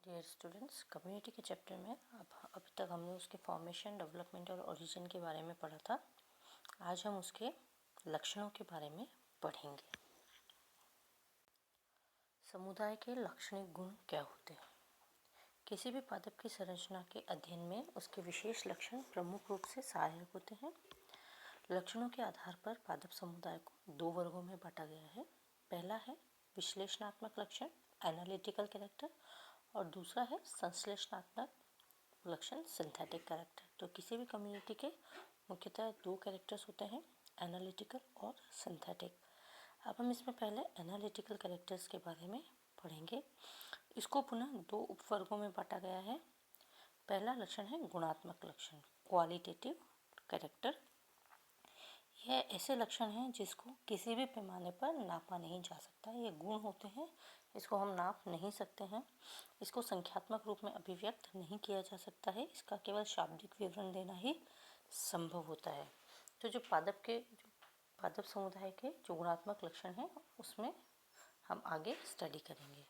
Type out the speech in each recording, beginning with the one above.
Dear students, community के chapter में अभी तक हमने उसके फॉर्मेशन, डेवलपमेंट और ओरिजिन के बारे में पढ़ा था। आज हम उसके लक्षणों के बारे में पढ़ेंगे। समुदाय के लाक्षणिक गुण क्या होते हैं? किसी भी पादप की संरचना के अध्ययन में उसके विशेष लक्षण प्रमुख रूप से सहायक होते हैं। लक्षणों के आधार पर पादप समुदाय को दो वर्गों में बांटा गया है। पहला है विश्लेषणात्मक लक्षण, एनालिटिकल कैरेक्टर, और दूसरा है संश्लेषणात्मक लक्षण, सिंथेटिक कैरेक्टर। तो किसी भी कम्युनिटी के मुख्यतः दो कैरेक्टर्स होते हैं, एनालिटिकल और सिंथेटिक। अब हम इसमें पहले एनालिटिकल कैरेक्टर्स के बारे में पढ़ेंगे। इसको पुनः दो उपवर्गों में बांटा गया है। पहला लक्षण है गुणात्मक लक्षण, क्वालिटेटिव कैरेक्टर। यह ऐसे लक्षण हैं जिसको किसी भी पैमाने पर नापा नहीं जा सकता। ये गुण होते हैं, इसको हम नाप नहीं सकते हैं। इसको संख्यात्मक रूप में अभिव्यक्त नहीं किया जा सकता है। इसका केवल शाब्दिक विवरण देना ही संभव होता है। तो जो पादप समुदाय के जो गुणात्मक लक्षण हैं उसमें हम आगे स्टडी करेंगे।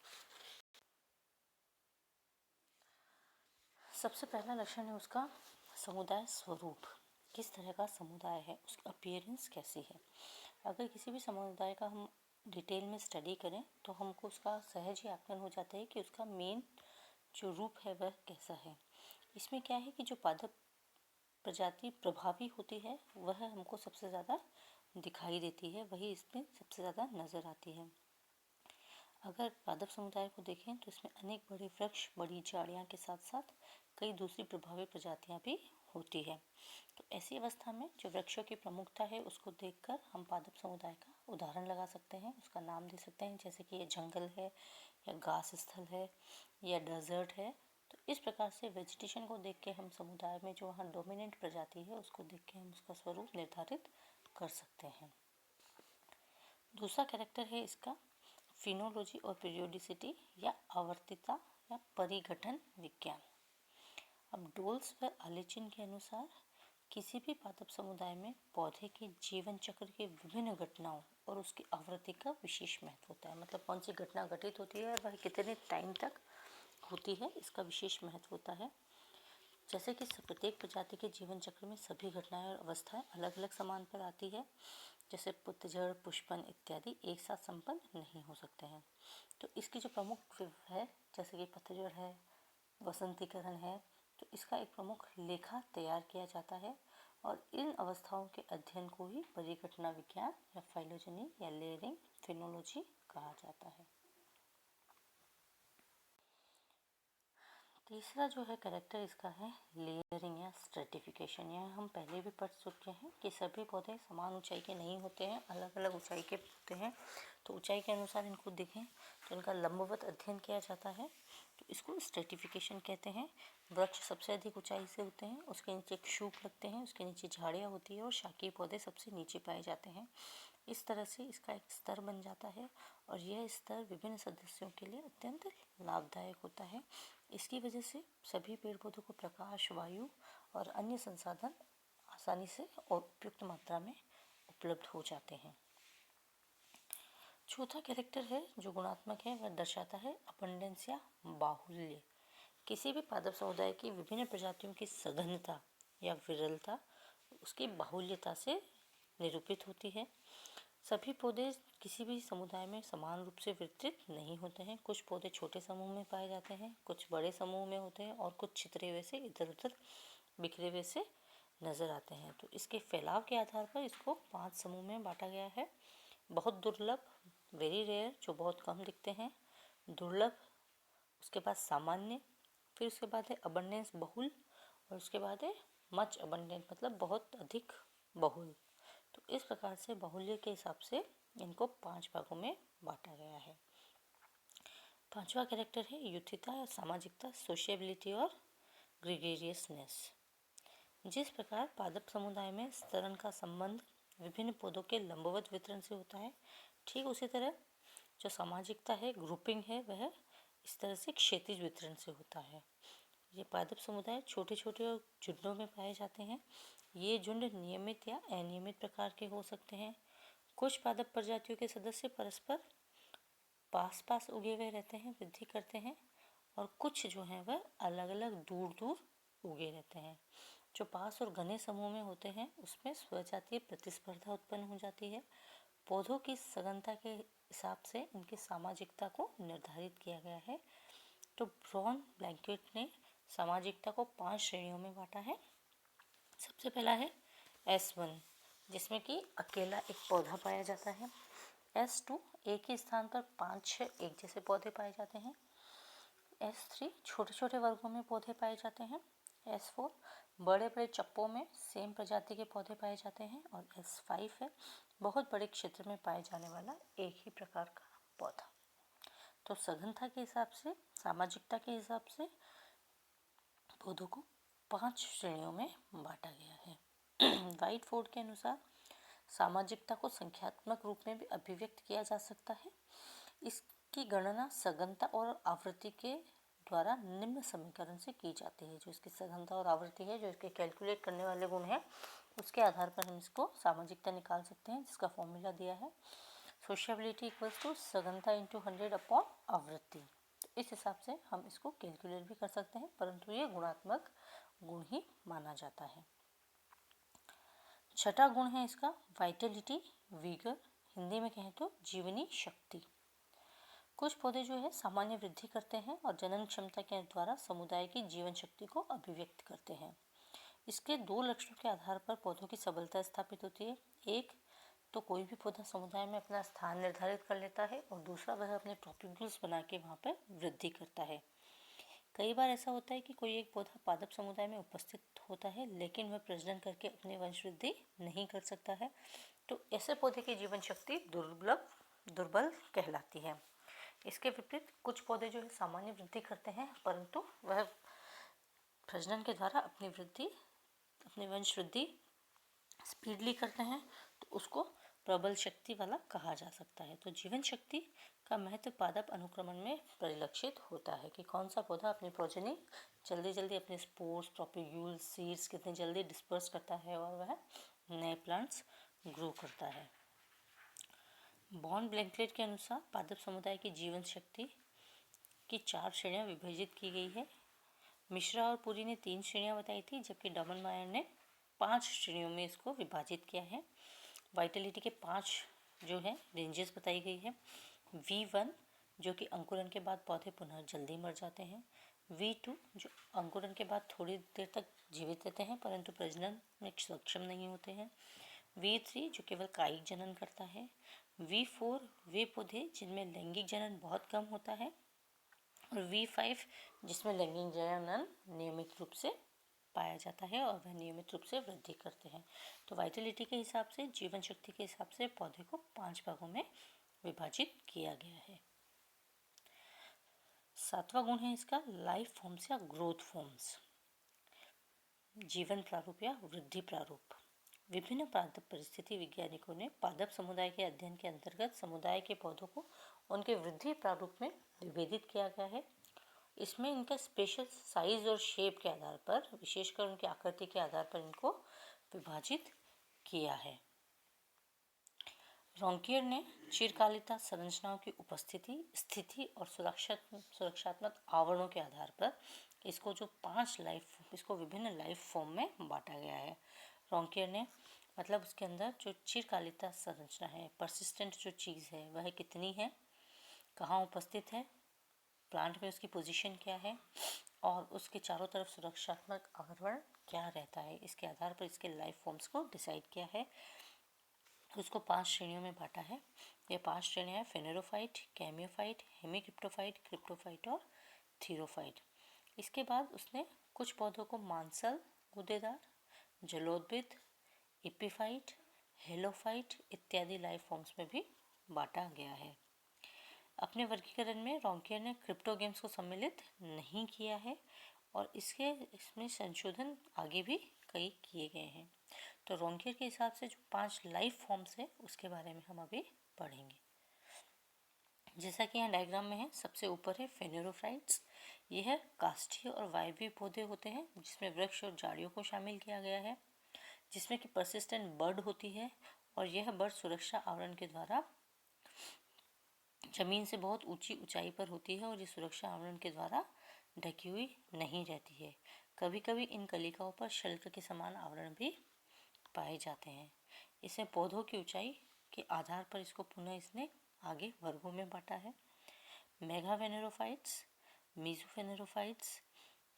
सबसे पहला लक्षण है उसका समुदाय स्वरूप। किस तरह का समुदाय है, उसकी अपीयरेंस कैसी है। अगर किसी भी समुदाय का हम डिटेल में स्टडी करें तो हमको उसका सहज ही आकलन हो जाता है कि उसका मेन जो रूप है वह कैसा है। इसमें क्या है कि जो पादप प्रजाति प्रभावी होती है वह हमको सबसे ज़्यादा दिखाई देती है, वही इसमें सबसे ज़्यादा नज़र आती है। अगर पादप समुदाय को देखें तो इसमें अनेक बड़े वृक्ष, बड़ी झाड़ियाँ के साथ साथ कई दूसरी प्रभावी प्रजातियाँ भी होती है। तो ऐसी अवस्था में जो वृक्षों की प्रमुखता है उसको देखकर हम पादप समुदाय का उदाहरण लगा सकते हैं, उसका नाम दे सकते हैं, जैसे कि ये जंगल है या घास स्थल है या डेजर्ट है। तो इस प्रकार से वेजिटेशन को देख के हम समुदाय में जो वहाँ डोमिनेंट प्रजाति है उसको देख के हम उसका स्वरूप निर्धारित कर सकते हैं। दूसरा कैरेक्टर है इसका फिनोलॉजी और पीरियोडिसिटी या आवर्तिता या परिघटन विज्ञान। अब डोल्स व आलेचिन के अनुसार किसी भी पादप समुदाय में पौधे के जीवन चक्र के विभिन्न घटनाओं और उसकी आवृत्ति का विशेष महत्व होता है। मतलब कौन सी घटना घटित होती है और वह कितने टाइम तक होती है, इसका विशेष महत्व होता है। जैसे कि प्रत्येक प्रजाति के जीवन चक्र में सभी घटनाएं और अवस्थाएं अलग अलग समान पर आती है। जैसे पतझड़, पुष्पन इत्यादि एक साथ संपन्न नहीं हो सकते हैं। तो इसकी जो प्रमुख है, जैसे कि पतझड़ है, वसंतीकरण है, तो इसका एक प्रमुख लेखा तैयार किया जाता है और इन अवस्थाओं के अध्ययन को ही परिघटना विज्ञान या फाइलोजेनी या लेयरिंग फिनोलॉजी कहा जाता है। तीसरा जो है कैरेक्टर इसका है लेयरिंग या स्ट्रेटिफिकेशन। यह हम पहले भी पढ़ चुके हैं कि सभी पौधे समान ऊंचाई के नहीं होते हैं, अलग अलग ऊंचाई के होते हैं। तो ऊंचाई के अनुसार इनको देखें तो इनका लंबवत अध्ययन किया जाता है, तो इसको स्ट्रेटिफिकेशन कहते हैं। वृक्ष सबसे अधिक ऊंचाई से होते हैं, उसके नीचे एक शूट लगते हैं, उसके नीचे झाड़ियाँ होती है और शाकीय पौधे सबसे नीचे पाए जाते हैं। इस तरह से इसका एक स्तर बन जाता है और यह स्तर विभिन्न सदस्यों के लिए अत्यंत लाभदायक होता है। इसकी वजह से सभी पेड़ पौधों को प्रकाश, वायु और अन्य संसाधन आसानी से और उपयुक्त मात्रा में उपलब्ध हो जाते हैं। चौथा कैरेक्टर है जो गुणात्मक है, वह दर्शाता है अबंडेंस या बाहुल्य। किसी भी पादप समुदाय की विभिन्न प्रजातियों की सघनता या विरलता उसकी बाहुल्यता से निरूपित होती है। सभी पौधे किसी भी समुदाय में समान रूप से वितरित नहीं होते हैं। कुछ पौधे छोटे समूह में पाए जाते हैं, कुछ बड़े समूह में होते हैं और कुछ छितरे हुए से इधर उधर बिखरे हुए से नज़र आते हैं। तो इसके फैलाव के आधार पर इसको 5 समूह में बांटा गया है। बहुत दुर्लभ, वेरी रेयर, जो बहुत कम दिखते हैं, दुर्लभ, उसके बाद सामान्य, फिर उसके बाद है अबंडेंस, बहुल, और उसके बाद है मच अबंडेंट, मतलब बहुत अधिक बहुल। तो इस प्रकार से बाहुल्य के हिसाब से इनको 5 भागों में बांटा गया है। पांचवा कैरेक्टर है युथिता या सामाजिकता, सोशियबिलिटी और ग्रेगेरियसनेस। जिस प्रकार पादप समुदाय में स्तरण का संबंध विभिन्न पौधों के लंबवत वितरण से होता है, ठीक उसी तरह जो सामाजिकता है, ग्रुपिंग है, वह इस तरह से क्षैतिज वितरण से होता है। ये पादप समुदाय छोटे छोटे और झुंडों में पाए जाते हैं। ये झुंड नियमित या अनियमित प्रकार के हो सकते हैं। कुछ पादप प्रजातियों के सदस्य परस्पर पास पास उगे हुए रहते हैं, वृद्धि करते हैं और कुछ जो हैं वह अलग अलग दूर दूर उगे रहते हैं। जो पास और घने समूह में होते हैं उसमें स्वजातीय प्रतिस्पर्धा उत्पन्न हो जाती है। पौधों की सघनता के हिसाब से इनकी सामाजिकता को निर्धारित किया गया है। तो ब्रॉन ब्लैंकेट ने सामाजिकता को 5 श्रेणियों में बांटा है। सबसे पहला है S1, जिसमें कि अकेला एक पौधा पाया जाता है। S2, एक ही स्थान पर 5-6 एक जैसे पौधे पाए जाते हैं। S3, छोटे छोटे वर्गों में पौधे पाए जाते हैं। S4, बड़े बड़े चप्पों में सेम प्रजाति के पौधे पाए जाते हैं। और S5 है बहुत बड़े क्षेत्र में पाए जाने वाला एक ही प्रकार का पौधा। तो सघनता के हिसाब से, सामाजिकता के हिसाब से पौधों को 5 श्रेणियों में बांटा गया है। व्हाइटफोर्ड के अनुसार सामाजिकता को संख्यात्मक रूप में भी अभिव्यक्त किया जा सकता है। इसकी गणना सघनता और आवृत्ति के द्वारा निम्न समीकरण से की जाती है। जो इसकी सघनता और आवृत्ति है, जो इसके कैलकुलेट करने वाले गुण हैं, उसके आधार पर हम इसको सामाजिकता निकाल सकते हैं, जिसका फॉर्मूला दिया है सोशिएबिलिटी इक्वल्स टू सघनता इंटू 100 अपॉन आवृत्ति। इस हिसाब से हम इसको कैलकुलेट भी कर सकते हैं, परंतु ये गुणात्मक गुण ही माना जाता है। छठा गुण है इसका वाइटलिटी, विगर, हिंदी में कहें तो जीवनी शक्ति। कुछ पौधे जो है सामान्य वृद्धि करते हैं और जनन क्षमता के द्वारा समुदाय की जीवन शक्ति को अभिव्यक्त करते हैं। इसके 2 लक्षणों के आधार पर पौधों की सबलता स्थापित होती है। एक तो कोई भी पौधा समुदाय में अपना स्थान निर्धारित कर लेता है, और दूसरा वह अपने प्रोपेगुल्स बना के वहाँ पर वृद्धि करता है। कई बार ऐसा होता है कि कोई एक पौधा पादप समुदाय में उपस्थित होता है, लेकिन वह प्रजनन करके अपनी वंश वृद्धि नहीं कर सकता है। तो ऐसे पौधे की जीवन शक्ति दुर्बल कहलाती है। इसके विपरीत कुछ पौधे जो है सामान्य वृद्धि करते हैं, परंतु वह प्रजनन के द्वारा अपनी वंश वृद्धि स्पीडली करते हैं, तो उसको प्रबल शक्ति वाला कहा जा सकता है। तो जीवन शक्ति का महत्व पादप अनुक्रमण में परिलक्षित होता है कि कौन सा पौधा अपनी प्रोजेनी जल्दी अपने स्पोर्स, प्रोपेग्यूल्स, सीड्स कितनी जल्दी डिस्पर्स करता है और वह नए प्लांट्स ग्रो करता है। बॉन ब्लैंकेट के अनुसार पादप समुदाय की जीवन शक्ति की 4 श्रेणियां विभाजित की गई है। मिश्रा और पुरी ने 3 श्रेणियां बताई थी, जबकि डमनमायर ने 5 श्रेणियों में इसको विभाजित किया है। वाइटलिटी के 5 जो है रेंजेस बताई गई है। V1 जो कि अंकुरन के बाद पौधे पुनः जल्दी मर जाते हैं। V2 जो अंकुरन के बाद थोड़ी देर तक जीवित रहते हैं परंतु प्रजनन में सक्षम नहीं होते हैं। V3 जो केवल कायिक जनन करता है। V4 वे पौधे जिनमें लैंगिक जनन बहुत कम होता है। और V5 जिसमें लैंगिक जनन नियमित रूप से पाया जाता है और वह नियमित रूप से वृद्धि करते हैं। तो वाइटलिटी के हिसाब से, जीवन शक्ति के हिसाब से पौधे को 5 भागों में विभाजित किया गया है। 7वां गुण है इसका लाइफ फॉर्म्स या ग्रोथ फॉर्म्स, जीवन प्रारूप या वृद्धि प्रारूप। विभिन्न पादप परिस्थिति वैज्ञानिकों ने पादप समुदाय के अध्ययन के अंतर्गत समुदाय के पौधों को उनके वृद्धि प्रारूप में विभेदित किया गया है। इसमें इनका स्पेशल साइज और शेप के आधार पर, विशेषकर उनकी आकृति के आधार पर इनको विभाजित किया है। रोंकियर ने चिरकालिता संरचनाओं की उपस्थिति, स्थिति और सुरक्षात्मक आवरणों के आधार पर इसको इसको विभिन्न लाइफ फॉर्म में बांटा गया है। रोंकियर ने मतलब उसके अंदर जो चिरकालिता संरचना है, परसिस्टेंट जो चीज़ है वह कितनी है, कहाँ उपस्थित है, प्लांट में उसकी पोजीशन क्या है और उसके चारों तरफ सुरक्षात्मक आवरण क्या रहता है, इसके आधार पर इसके लाइफ फॉर्म्स को डिसाइड किया है। उसको 5 श्रेणियों में बांटा है। ये 5 श्रेणियाँ हैं फेनेरोफाइट, कैमियोफाइट, हेमीक्रिप्टोफाइट, क्रिप्टोफाइट और थीरोफाइट। इसके बाद उसने कुछ पौधों को मांसल, गूदेदार, जलोद्भिद, इपिफाइट, हेलोफाइट इत्यादि लाइफ फॉर्म्स में भी बांटा गया है। अपने वर्गीकरण में रोंकियर ने क्रिप्टोगेम्स को सम्मिलित नहीं किया है और इसमें संशोधन आगे भी कई किए गए हैं। तो रोंकियर के हिसाब से जो 5 लाइफ फॉर्म्स है उसके बारे में हम अभी पढ़ेंगे। जैसा कि यहाँ डायग्राम में है, सबसे ऊपर है फेनेरोफाइट्स। यह काष्ठीय और वायवीय पौधे होते हैं जिसमें वृक्ष और झाड़ियों को शामिल किया गया है, जिसमें कि परसिस्टेंट बर्ड होती है और यह बर्ड सुरक्षा आवरण के द्वारा जमीन से बहुत ऊंची ऊंचाई पर होती है और ये सुरक्षा आवरण के द्वारा ढकी हुई नहीं रहती है। कभी कभी इन कलिकाओं पर शल्क के समान आवरण भी पाए जाते हैं। इसमें पौधों की ऊंचाई के आधार पर इसको पुनः इसने आगे वर्गों में बांटा है। मेगाफेनेरोफाइट्स, मीजोफेनेरोफाइट्स,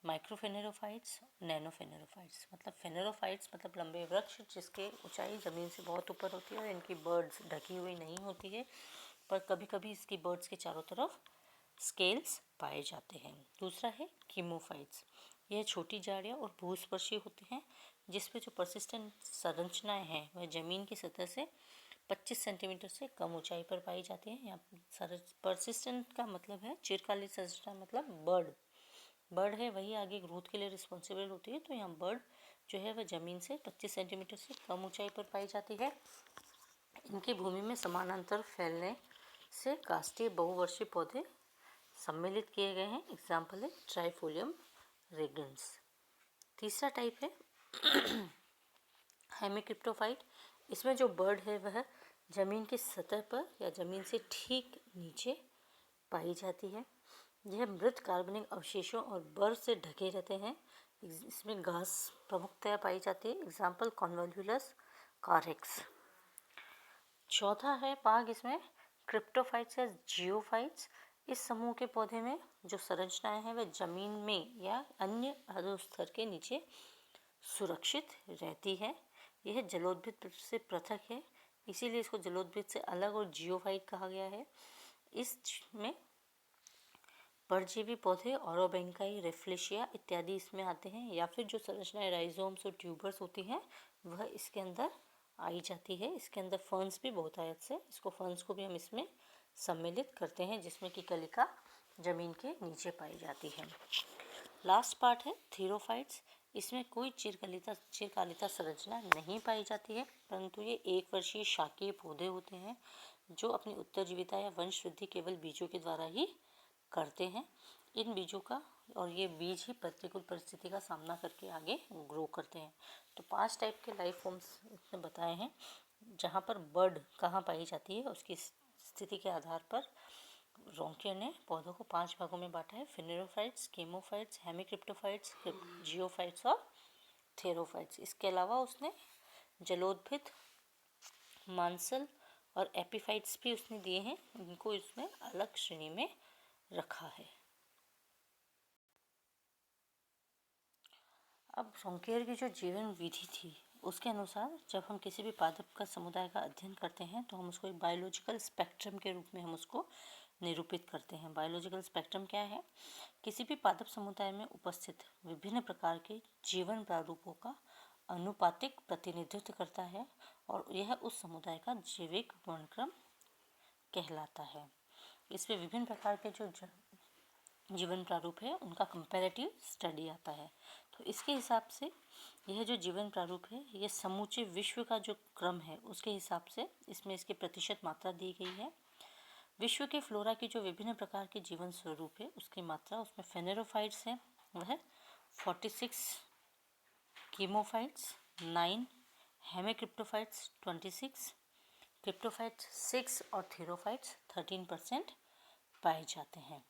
माइक्रोफेनेरोफाइट्स, नैनोफेनेरोफाइट्स। मतलब फेनेरोफाइट्स मतलब लंबे वृक्ष जिसके ऊंचाई ज़मीन से बहुत ऊपर होती है और इनकी बर्ड्स ढकी हुई नहीं होती है, पर कभी कभी इसकी बर्ड्स के चारों तरफ स्केल्स पाए जाते हैं। दूसरा है कीमोफाइट्स। यह छोटी झाड़ियाँ और भूस्पर्शी होते हैं जिसमें जो परसिस्टेंट संरचनाएं हैं वह ज़मीन की सतह से 25 सेंटीमीटर से कम ऊंचाई पर पाई जाती है। यहाँ परसिस्टेंट का मतलब है चिरकालिक संरचना, मतलब बर्ड है वही आगे ग्रोथ के लिए रिस्पॉन्सिबल होती है। तो यहाँ बर्ड जो है वह ज़मीन से 25 सेंटीमीटर से कम ऊंचाई पर पाई जाती है। इनकी भूमि में समानांतर फैलने से काष्ठीय बहुवर्षीय पौधे सम्मिलित किए गए हैं। एग्जाम्पल है ट्राइफोलियम रेगन्स। तीसरा टाइप है हेमिक्रिप्टोफाइट। इसमें जो बर्ड है वह ज़मीन की सतह पर या ज़मीन से ठीक नीचे पाई जाती है। यह मृत कार्बनिक अवशेषों और बर्फ से ढके रहते हैं। इसमें घास प्रमुखतया पाई जाती है। एग्जाम्पल कॉन्वोल्वुलस कॉरेक्स। चौथा है भाग इसमें क्रिप्टोफाइट्स या जियोफाइट्स। इस समूह के पौधे में जो संरचनाएं हैं वह जमीन में या अन्य अधोस्तर के नीचे सुरक्षित रहती है। यह जलोद्भिद से पृथक है, इसीलिए इसको जलोद्भिद से अलग और जियोफाइट कहा गया है। इसमें परजीवी पौधे औरोबैंकाई, रेफ्लेशिया इत्यादि इसमें आते हैं, या फिर जो संरचनाएं राइजोम्स और ट्यूबर्स होती हैं वह इसके अंदर आई जाती है। इसके अंदर फर्न्स भी बहुत आयत से, इसको फर्न्स को भी हम इसमें सम्मिलित करते हैं जिसमें कि कलिका जमीन के नीचे पाई जाती है। लास्ट पार्ट है थीरोफाइट्स। इसमें कोई चिरकालिता संरचना नहीं पाई जाती है, परंतु ये एक वर्षीय शाकीय पौधे होते हैं जो अपनी उत्तरजीविता या वंश वृद्धि केवल बीजों के द्वारा ही करते हैं। इन बीजों का और ये बीज ही प्रतिकूल परिस्थिति का सामना करके आगे ग्रो करते हैं। तो 5 टाइप के लाइफ फॉर्म्स इसने बताए हैं। जहाँ पर बर्ड कहाँ पाई जाती है उसकी स्थिति के आधार पर रोंकियर ने पौधों को 5 भागों में बांटा है। फिनेरोफाइट्स, केमोफाइट्स, हेमिक्रिप्टोफाइट्स, जियोफाइट्स और थेरोफाइट्स। इसके अलावा उसने जलोद्भिद, मांसल और एपीफाइट्स भी उसने दिए हैं, इनको इसने अलग श्रेणी में रखा है। अब रोंकियर की जो जीवन विधि थी उसके अनुसार जब हम किसी भी पादप का समुदाय का अध्ययन करते हैं तो हम उसको एक बायोलॉजिकल स्पेक्ट्रम के रूप में हम उसको निरूपित करते हैं। बायोलॉजिकल स्पेक्ट्रम क्या है? किसी भी पादप समुदाय में उपस्थित विभिन्न प्रकार के जीवन प्रारूपों का अनुपातिक प्रतिनिधित्व करता है और यह उस समुदाय का जैविक वर्णक्रम कहलाता है। इसमें विभिन्न प्रकार के जो जीवन प्रारूप है उनका कंपैरेटिव स्टडी आता है। तो इसके हिसाब से यह जो जीवन प्रारूप है यह समूचे विश्व का जो क्रम है उसके हिसाब से इसमें इसकी प्रतिशत मात्रा दी गई है। विश्व के फ्लोरा की जो विभिन्न प्रकार के जीवन स्वरूप है उसकी मात्रा, उसमें फेनेरोफाइट्स है वह 46, कीमोफाइट्स 9, हेमिक्रिप्टोफाइट्स 26, क्रिप्टोफाइट्स 6 और थीरोफाइट्स 13% पाए जाते हैं।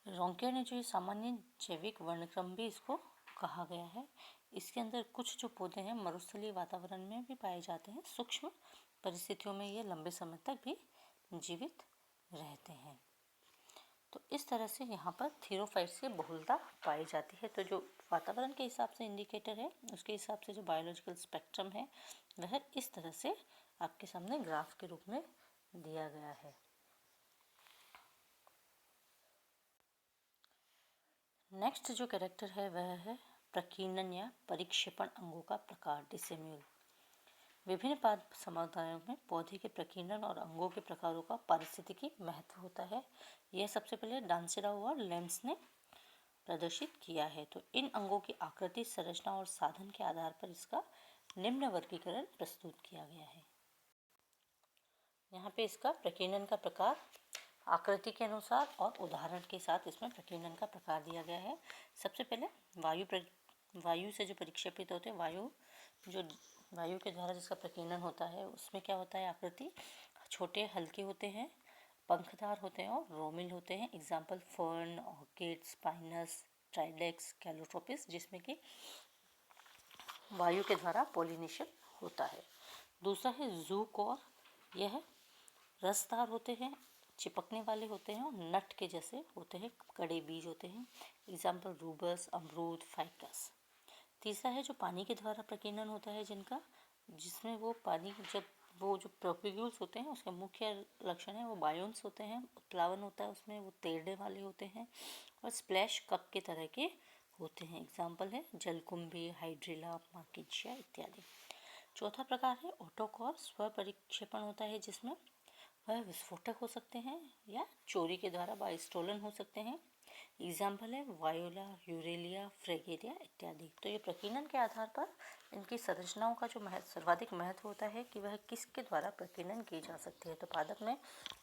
रोंकियर ने जो ये सामान्य जैविक वर्णक्रम भी इसको कहा गया है। इसके अंदर कुछ जो पौधे हैं मरुस्थलीय वातावरण में भी पाए जाते हैं, सूक्ष्म परिस्थितियों में ये लंबे समय तक भी जीवित रहते हैं। तो इस तरह से यहाँ पर थीरोफाइट्स की बहुलता पाई जाती है। तो जो वातावरण के हिसाब से इंडिकेटर है उसके हिसाब से जो बायोलॉजिकल स्पेक्ट्रम है वह इस तरह से आपके सामने ग्राफ के रूप में दिया गया है। नेक्स्ट जो कैरेक्टर है वह है प्रकीर्णन या परिक्षेपण अंगों का प्रकार, डिसेम्यूल। विभिन्न पादप समुदायों में पौधे के प्रकीर्णन और अंगों के प्रकारों का पारिस्थितिकी महत्व होता है। यह सबसे पहले डांसेराउ और लेम्स ने प्रदर्शित किया है। तो इन अंगों की आकृति, संरचना और साधन के आधार पर इसका निम्न वर्गीकरण प्रस्तुत किया गया है। यहाँ पे इसका प्रकीर्णन का प्रकार आकृति के अनुसार और उदाहरण के साथ इसमें प्रकीर्णन का प्रकार दिया गया है। सबसे पहले वायु से जो परिक्षेपित होते हैं, वायु के द्वारा जिसका प्रकीर्णन होता है उसमें क्या होता है, आकृति छोटे हल्के होते हैं, पंखदार होते हैं और रोमिल होते हैं। Example fern, orchid, spinous, ट्राइडेक्स, Calotropis, जिसमें कि वायु के द्वारा पोलिनेशन होता है। दूसरा है ज़ूकॉर, यह रसदार होते हैं, चिपकने वाले होते हैं और नट के जैसे होते हैं, कड़े बीज होते हैं। एग्जाम्पल रूबस, अमरूद, फाइकस। तीसरा है जो पानी के द्वारा प्रकीर्णन होता है जिसमें वो पानी जब वो जो प्रोपिग्यूल्स होते हैं उसके मुख्य लक्षण है वो बायोन्स होते हैं, उत्प्लावन होता है उसमें, वो तैरने वाले होते हैं और स्प्लैश कप के तरह के होते हैं। एग्जाम्पल है जलकुंभी, हाइड्रिला, मार्किजिया इत्यादि। चौथा प्रकार है ऑटोकॉर, स्व परिक्षेपण होता है जिसमें वह विस्फोटक हो सकते हैं या चोरी के द्वारा बाय स्टोलन हो सकते हैं। एग्जाम्पल है वायोला, यूरेलिया, फ्रेगेरिया इत्यादि। तो ये प्रकीर्णन के आधार पर इनकी संरचनाओं का जो सर्वाधिक महत्व होता है कि वह किसके द्वारा प्रकीर्णन की जा सकती है। तो पादप में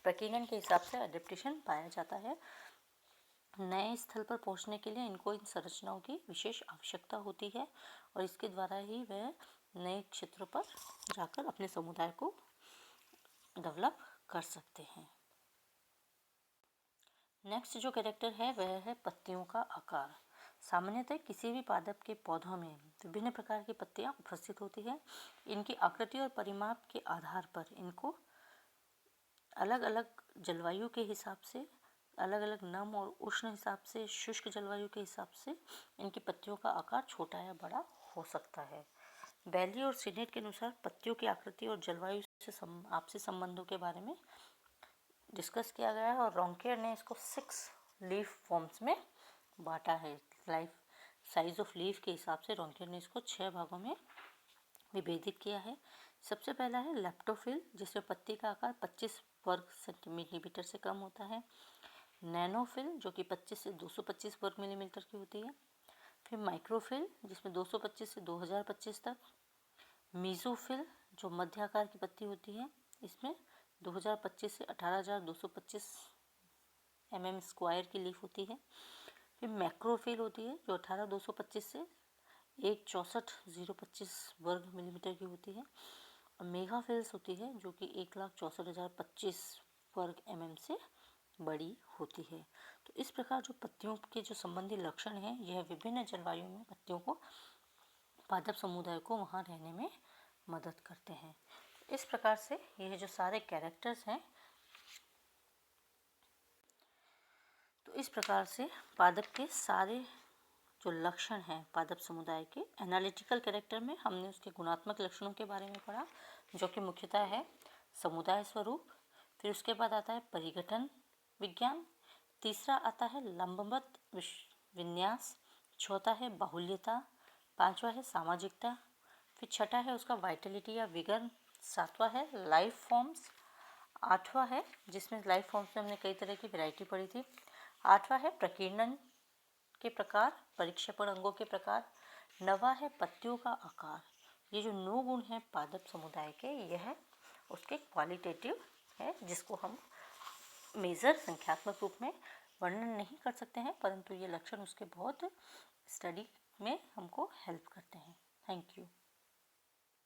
प्रकीर्णन के हिसाब से एडेप्टेशन पाया जाता है। नए स्थल पर पहुंचने के लिए इनको इन संरचनाओं की विशेष आवश्यकता होती है और इसके द्वारा ही वह नए क्षेत्रों पर जाकर अपने समुदाय को डेवलप कर सकते हैं। नेक्स्ट जो कैरेक्टर है वह है पत्तियों का आकार। सामान्यतः किसी भी पादप के पौधों में विभिन्न प्रकार की पत्तियां उपस्थित होती है। इनकी आकृति और परिमाप के आधार पर इनको अलग अलग जलवायु के हिसाब से, अलग अलग नम और उष्ण हिसाब से, शुष्क जलवायु के हिसाब से इनकी पत्तियों का आकार छोटा या बड़ा हो सकता है। बैली और सीनेट के अनुसार पत्तियों की आकृति और जलवायु से आपसी संबंधों के बारे में डिस्कस किया गया है और रॉन्केयर ने इसको 6 लीफ फॉर्म्स में बांटा है। लाइफ साइज ऑफ लीफ के हिसाब से रॉन्केयर ने इसको 6 भागों में विभेदित किया है। सबसे पहला है लेप्टोफिल, जिसमें पत्ती का आकार 25 वर्ग सेंटीमीटर से कम होता है। नैनोफिल जो कि 25 से 225 वर्ग मिलीमीटर की होती है। फिर माइक्रोफिल जिसमें 225 से 2025 तक। मीजोफिल जो मध्य आकार की पत्ती होती है, इसमें 2025 से 18,225 mm² की लीफ होती है। फिर मैक्रोफिल होती है जो 18,225 से 1,64,025 वर्ग मिलीमीटर की होती है। और मेगाफिल्स होती है जो कि 1,64,025 वर्ग mm से बड़ी होती है। तो इस प्रकार जो पत्तियों के जो संबंधी लक्षण हैं यह विभिन्न जलवायु में पत्तियों को, पादप समुदाय को वहाँ रहने में मदद करते हैं। इस प्रकार से यह जो सारे कैरेक्टर्स हैं, तो इस प्रकार से पादप के सारे जो लक्षण हैं पादप समुदाय के, एनालिटिकल कैरेक्टर में हमने उसके गुणात्मक लक्षणों के बारे में पढ़ा जो कि मुख्यतः है समुदाय स्वरूप। फिर उसके बाद आता है परिगठन विज्ञान। तीसरा आता है लंबवत विन्यास। चौथा है बाहुल्यता। पांचवा है सामाजिकता। फिर छठा है उसका वाइटलिटी या विगर। सातवां है लाइफ फॉर्म्स। आठवां है, जिसमें लाइफ फॉर्म्स में हमने कई तरह की वैरायटी पढ़ी थी। आठवां है प्रकीर्णन के प्रकार, परिक्षेपण अंगों के प्रकार। नवा है पत्तियों का आकार। ये जो 9 गुण हैं पादप समुदाय के, यह उसके क्वालिटेटिव है जिसको हम मेजर संख्यात्मक रूप में वर्णन नहीं कर सकते हैं, परंतु ये लक्षण उसके बहुत स्टडी में हमको हेल्प करते हैं। Thank you.